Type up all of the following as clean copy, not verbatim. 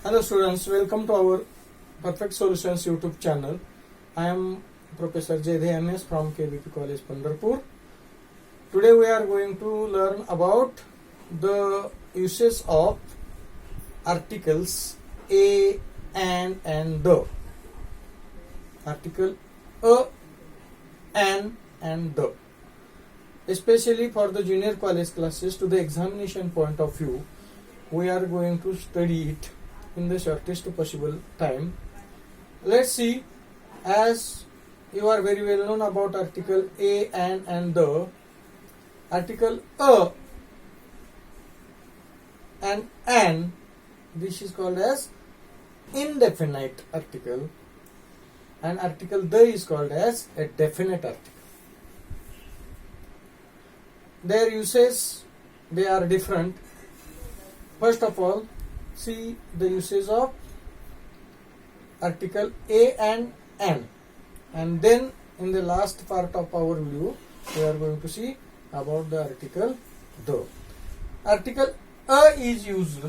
Hello students, welcome to our Perfect Solutions YouTube channel. I am Professor Jaydev MS from KVP College Pandharpur. Today we are going to learn about the uses of articles a, and the. Article a, and the. Especially for the junior college classes, to the examination point of view, we are going to study it in the shortest possible time. Let's see, as you are very well known about article a and the. Article a and this is called as indefinite article, and article the is called as a definite article. Their uses, they are different. First of all, see the usage of article a and then in the last part of our video we are going to see about the article the. Article a is used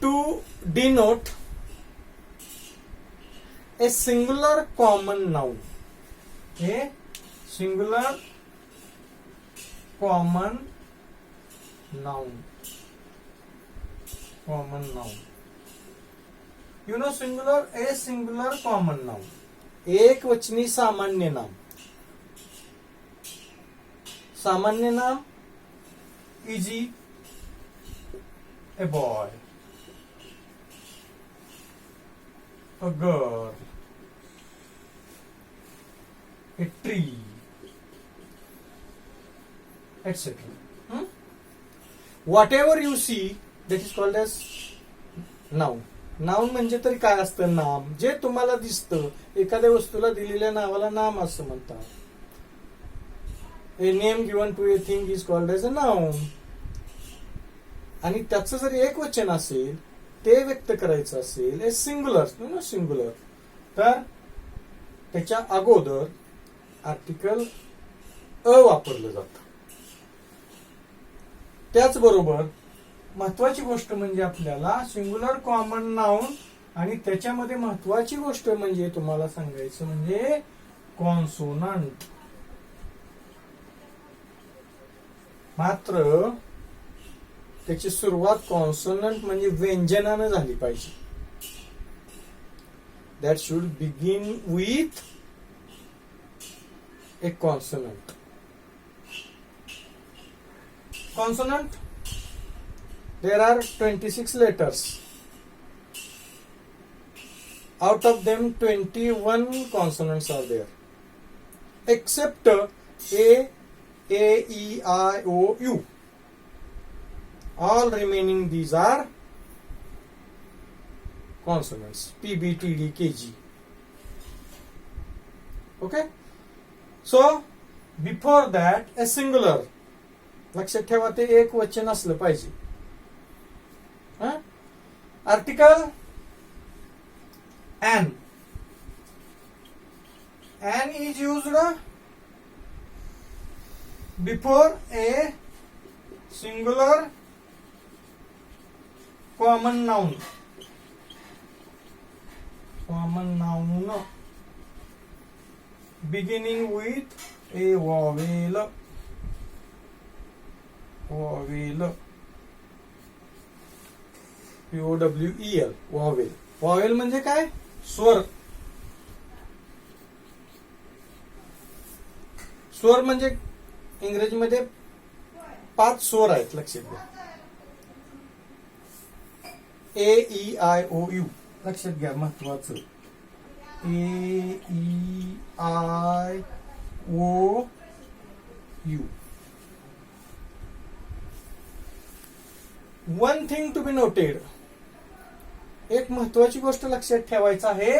to denote a singular common noun. A singular common noun. You know singular, a singular common noun. एक वचनी सामान्य नाम. सामान्य नाम easy, a boy, a girl, a tree, etc. Whatever you see, that is called as noun. Noun म्हणजे तरी काय असतं? नाम. जे तुम्हाला दिसतं, एखाद्या वस्तूला दिलेल्या नावाला नाम असं म्हणतात. A name given to a thing is called as a noun. आणि त्याचं जर एक वचन असेल, ते व्यक्त करायचं असेल, ए सिंग्युलर, तर त्याच्या अगोदर आर्टिकल अ वापरलं जातं. त्याचबरोबर महत्वाची गोष्ट म्हणजे आपल्याला सिंग्युलर कॉमन नाउन आणि त्याच्यामध्ये महत्वाची गोष्ट म्हणजे तुम्हाला सांगायचं म्हणजे कॉन्सोनंट. मात्र त्याची सुरुवात कॉन्सोनंट म्हणजे व्यंजनानं झाली पाहिजे. That should begin with A consonant. Consonant, there are 26 letters. Out of them 21 consonants are there, except a, e, I, o, u. All remaining these are consonants. P, B, T, D, K, G. Okay? So, before that, a singular. लक्षात ठेवा, ते एक वचन असलं पाहिजे. Article an is used before a singular common noun beginning with a vowel. POWEL. Vowel म्हणजे काय? स्वर. स्वर म्हणजे इंग्रजीमध्ये 5 स्वर आहेत, लक्षात घ्या. A, E, I, O, U. लक्षात घ्या, महत्वाचं. A, E, I, O, U. One thing to be noted, एक महत्वाची गोष्ट लक्षात ठेवायचं आहे.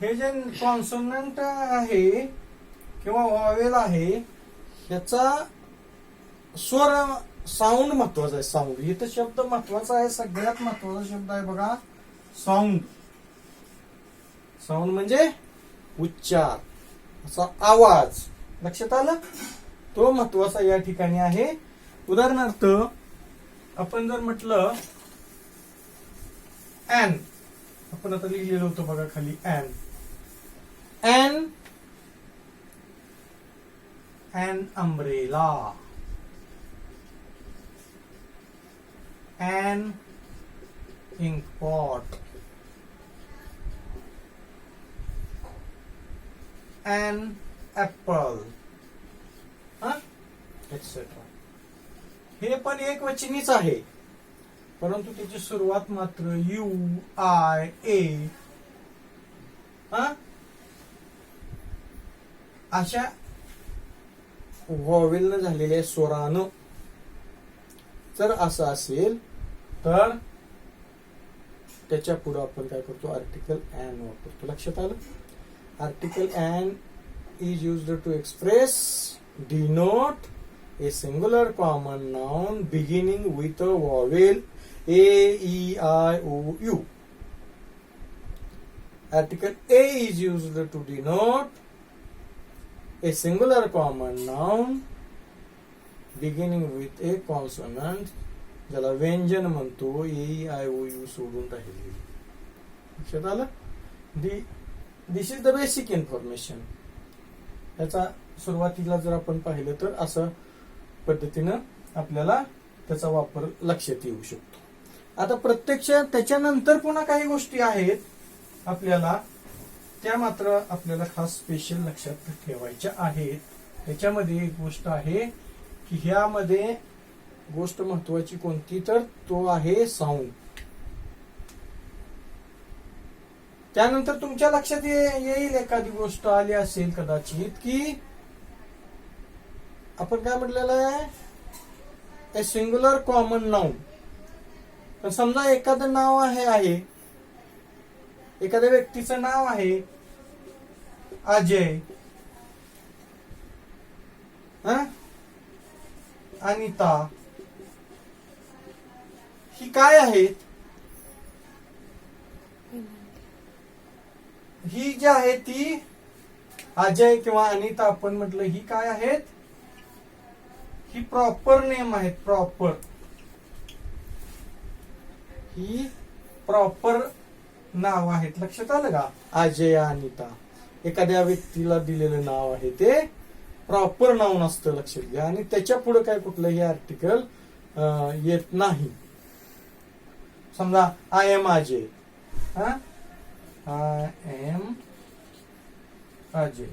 हे जे कॉन्सोनंट आहे किंवा वॉवेल आहे, याचा स्वर साऊंड महत्वाचा आहे. साऊंड इथं शब्द महत्वाचा आहे. सगळ्यात महत्वाचा शब्द आहे बघा, साऊंड. साऊंड म्हणजे उच्चार, असा आवाज. लक्षात आलं? तो महत्वाचा या ठिकाणी आहे. उदाहरणार्थ आपण जर म्हटलं एन, आपण आता लिहिलेलं होतं बघा खाली an. An umbrella, an ink pot, an apple, etcetera. हे पण एक वचनीच आहे, परंतु त्याची सुरुवात मात्र यू आय ए अशा वॉवेलनं झालेल्या स्वरानं जर असं असेल तर त्याच्या पुढे आपण काय करतो, आर्टिकल एन वापरतो. लक्षात आलं? Article an is used to express, denote a singular common noun beginning with a vowel A, E, I, O, U. Article A is used to denote a singular common noun beginning with a consonant, ज्याला व्यंजन म्हणतो. A, E, I, O, U सोडून राहिलेली. लक्षात आलं? दिस is the basic information. याचा सुरुवातीला जर आपण पाहिलं तर असं पद्धतीनं आपल्याला त्याचा वापर लक्षात येऊ शकतो. आता प्रत्यक्षात त्याच्यानंतर पुन्हा काही गोष्टी आहेत आपल्याला, त्या मात्र आपल्याला खास स्पेशल लक्षात ठेवायच्या आहेत. त्याच्यामध्ये एक गोष्ट आहे की ह्यामध्ये गोष्ट महत्वाची कोणती, तर तो आहे साऊंड. त्यानंतर तुमच्या लक्षात येईल एखादी गोष्ट आली असेल कदाचित की आपण काय म्हटलेलं आहे, ए सिंग्युलर कॉमन नाउन. तर समजा एखादं नाव आहे, एखाद्या व्यक्तीचं नाव आहे अजय, अनिता, ही काय आहेत? ही जी आहे ती अजय किंवा अनिता आपण म्हटलं ही काय आहेत, ही प्रॉपर नेम आहेत. प्रॉपर, ही प्रॉपर नाव आहेत. लक्षात आलं का? अजय, अनिता एखाद्या व्यक्तीला दिलेलं नाव आहे ते प्रॉपर नाउन असतं. लक्षात घ्या. आणि त्याच्या पुढे काय कुठलंही आर्टिकल येत नाही. समजा I am Ajay, I am Ajay,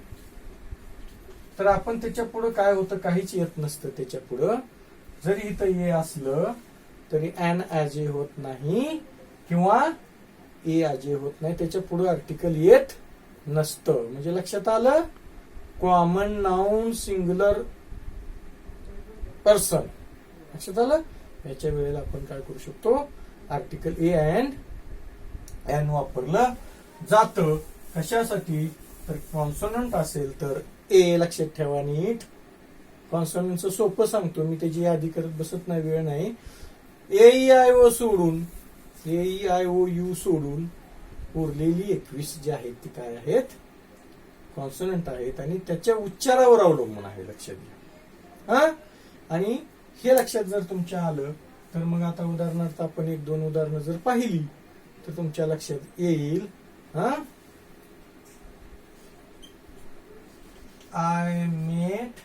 तर आपण त्याच्या पुढे काय होतं, काहीच येत नसतं. त्याच्या पुढं जरी इथं ए असलं तरी एन अजय होत नाही किंवा ए अजय होत नाही. त्याच्या पुढे आर्टिकल येत नसतं. म्हणजे लक्षात आलं, कॉमन नाउन सिंग्युलर पर्सन. लक्षात आलं? याच्या वेळेला आपण काय करू शकतो, आर्टिकल ए अँड एन वापरलं जातं. कशासाठी, तर कॉन्सोनंट असेल तर ए. लक्षात ठेवा नीट. कॉन्सोनंटचं सोपं सांगतो मी, त्याची यादी करत बसत नाही, वेळ नाही. ए, ई, आय, ओ सोडून, ए, ई, आय, ओ, यू सोडून उरलेली 21 जी आहेत ती काय आहेत, कॉन्सोनंट आहेत आणि त्याच्या उच्चारावर अवलंबून आहे. लक्षात घ्या. आणि हे लक्षात जर तुमच्या आलं तर मग आता उदाहरणार्थ आपण 1-2 उदाहरणं जर पाहिली तर तुमच्या लक्षात येईल. I met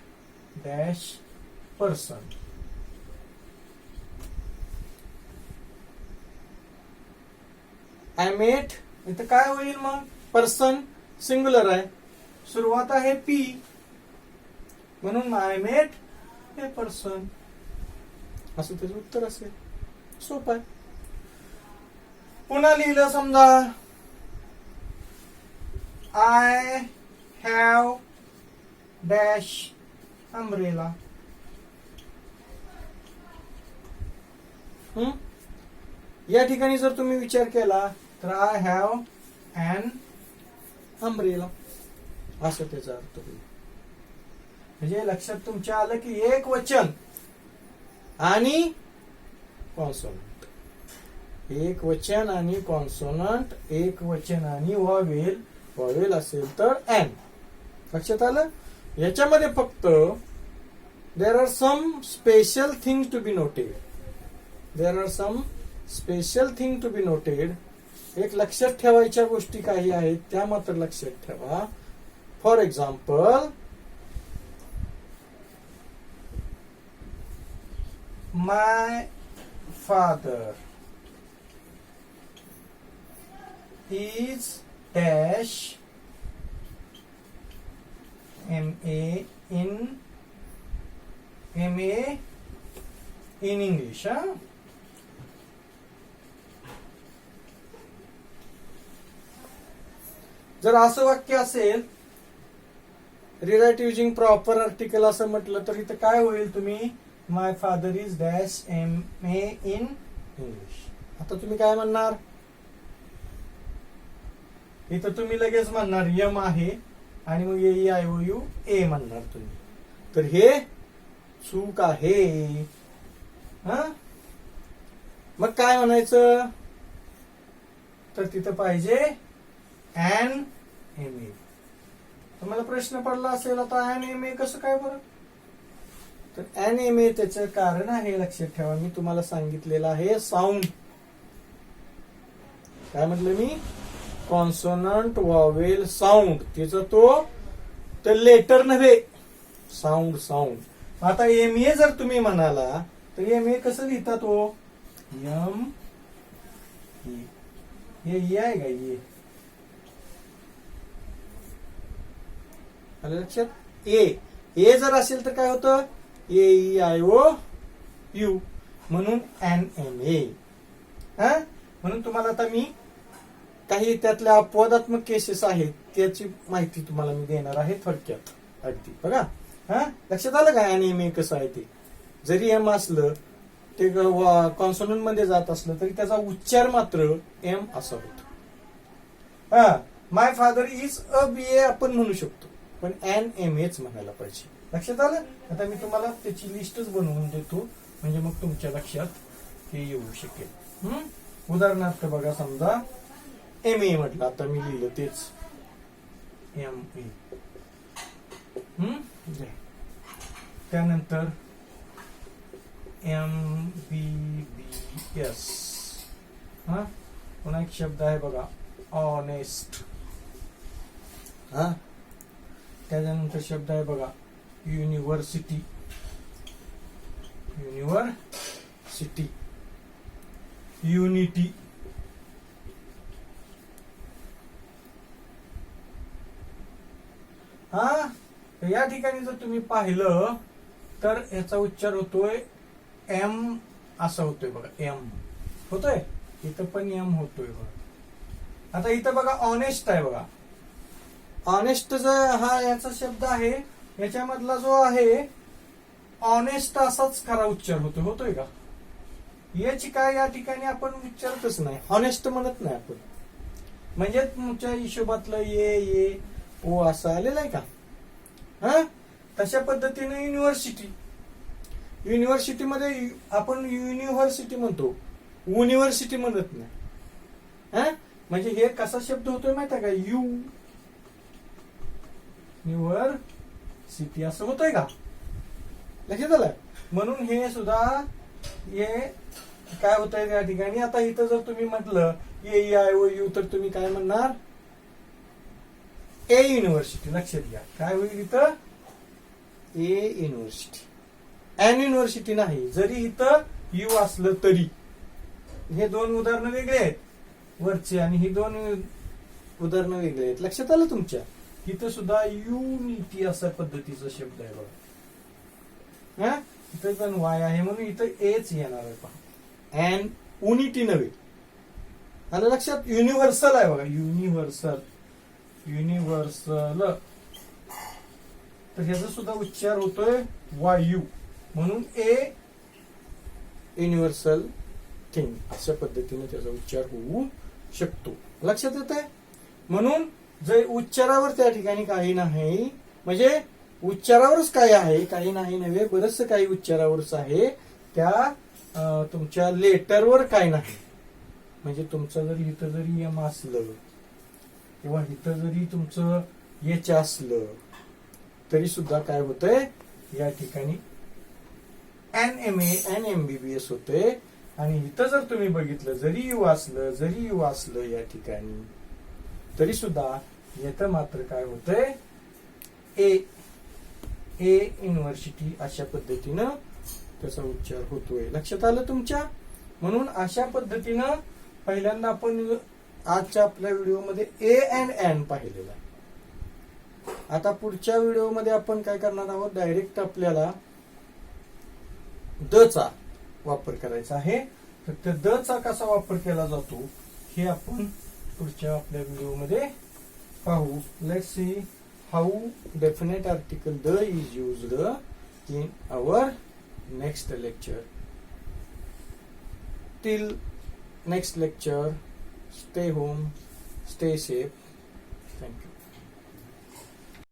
dash person. I met इथं काय होईल मग, पर्सन सिंग्युलर आहे, सुरुवात आहे पी, म्हणून आय मेट हे पर्सन, असं त्याचं उत्तर असेल. सोपं आहे. पुन्हा लिहिलं समजा आय हॅव डॅश अम्ब्रेला. या ठिकाणी जर तुम्ही विचार केला तर आय हॅव अन अम्ब्रेला असं त्याचा अर्थ होईल. म्हणजे लक्षात तुमच्या आलं की एक वचन आणि कॉन्सोनंट, एक वचन आणि कॉन्सोनंट, एक वचन आणि वॉवेल, वॉवेल असेल तर एन. लक्षात आलं? याच्यामध्ये फक्त there are some special things to be noted. There are some special thing to be noted. एक लक्षात ठेवायच्या गोष्टी काही आहेत त्या मात्र लक्षात ठेवा. For example, my father is dash MA in English. जर असं वाक्य असेल, रिराइट युजिंग प्रॉपर आर्टिकल असं म्हटलं तर इथं काय होईल? तुम्ही my father is dash MA in English. आता तुम्ही काय म्हणणार? इथं तुम्ही लगेच म्हणणार यम आहे आणि मग AEIOU ए म्हणणार तुम्ही. तर हे चूक आहे. मग काय म्हणायचं? तर तिथं पाहिजे एन MA. तुम्हाला प्रश्न पडला असेल आता एन MA कसं काय बरं? तर एन MA त्याचं कारण आहे, लक्षात ठेवा. मी तुम्हाला सांगितलेलं आहे साऊंड. काय म्हटलं मी? Consonant vowel sound. तिचं तो तर लेटर नव्हे, साऊंड. आता MA जर तुम्ही म्हणाला तर MA कसं लिहिता? तो यम हे आहे का? ये आलं लक्षात? ए जर असेल तर काय होतं? AEIOU म्हणून NMA. म्हणून तुम्हाला आता मी काही त्यातल्या अपवादात्मक केसेस आहेत त्याची माहिती तुम्हाला मी देणार आहे थोडक्यात. अगदी बघा. लक्षात आलं का NMA कसं आहे ते? जरी एम असलं ते कॉन्सोनंट मध्ये जात असलं तरी त्याचा उच्चार मात्र एम असा होतो. माय फादर इज अ BA आपण म्हणू शकतो, पण NMAच म्हणायला पाहिजे. लक्षात आलं? आता मी तुम्हाला त्याची लिस्टच बनवून देतो म्हणजे मग तुमच्या लक्षात हे येऊ शकेल. उदाहरणार्थ बघा, समजा MA म्हटलं, आता मी लिहिलं तेच MA. त्यानंतर MBBS. पुन्हा एक शब्द आहे बघा, ऑनेस्ट. त्याच्यानंतर शब्द आहे बघा, युनिव्हर्सिटी. युनिटी. या ठिकाणी जर तुम्ही पाहिलं तर याचा उच्चार होतोय एम असा होतोय बघा. एम होतोय, इथं पण एम होतोय बघा. आता इथं बघा ऑनेस्ट आहे बघा. ऑनेस्ट हा याचा शब्द आहे, याच्यामधला जो आहे ऑनेस्ट असाच खरा उच्चार होतोय का? याची काय या ठिकाणी आपण उच्चारतच नाही, ऑनेस्ट म्हणत नाही आपण. म्हणजे तुमच्या हिशोबातलं ये ओ असं आलेलं आहे का? तशा पद्धतीने युनिव्हर्सिटीमध्ये आपण युनिव्हर्सिटी म्हणतो, युनिव्हर्सिटी म्हणत नाही. म्हणजे हे कसा शब्द होतोय माहिती आहे का? युनिव्हर्सिटी असं होतोय का? लक्षात आलं? म्हणून हे सुद्धा हे काय होतंय या ठिकाणी. आता इथं जर तुम्ही म्हटलं AEIOU तर तुम्ही काय म्हणणार? ए युनिव्हर्सिटी. लक्षात घ्या, काय होईल इथं? ए युनिव्हर्सिटी. एन युनिव्हर्सिटी नाही. जरी इथं यू असलं तरी. हे दोन उदाहरणं वेगळे आहेत वरचे आणि ही दोन उदाहरणं वेगळे आहेत. लक्षात आलं तुमच्या? इथं सुद्धा युनिटी अशा पद्धतीचा शब्द आहे बघा. इथं पण वाय आहे म्हणून इथं एच येणार आहे पहा. एन युनिटी नव्हे. आलं लक्षात? युनिव्हर्सल आहे बघा. युनिव्हर्सल तर ह्याचा सुद्धा उच्चार होतोय वायू म्हणून ए युनिव्हर्सल थिंग अशा पद्धतीने त्याचा उच्चार होऊ शकतो. लक्षात येत आहे? म्हणून जर उच्चारावर त्या ठिकाणी काही नाही, म्हणजे उच्चारावरच काय आहे, काही नाही नव्हे, बरंचसं काही उच्चारावरच आहे. त्या तुमच्या लेटरवर काय नाही. म्हणजे तुमचं जरी इथं जरी एम असलं किंवा इथं जरी तुमचं एच असलं तरी सुद्धा काय होतंय या ठिकाणी NMA and MBBS होते. आणि इथं जर तुम्ही बघितलं, जरी यू असलं या ठिकाणी, तरी सुद्धा येतं मात्र काय होतंय, ए युनिव्हर्सिटी अशा पद्धतीनं त्याचा उच्चार होतोय. लक्षात आलं तुमच्या? म्हणून अशा पद्धतीनं पहिल्यांदा आपण आजच्या आपल्या व्हिडिओमध्ये ए अँड एन पाहिलेला. आता पुढच्या व्हिडिओमध्ये आपण काय करणार आहोत, डायरेक्ट आपल्याला द चा वापर करायचा आहे. तर त्या द चा कसा वापर केला जातो हे आपण पुढच्या आपल्या व्हिडिओमध्ये पाहू. Let's see how definite article the is used in our next lecture. Till next lecture, stay home, stay safe. Thank you.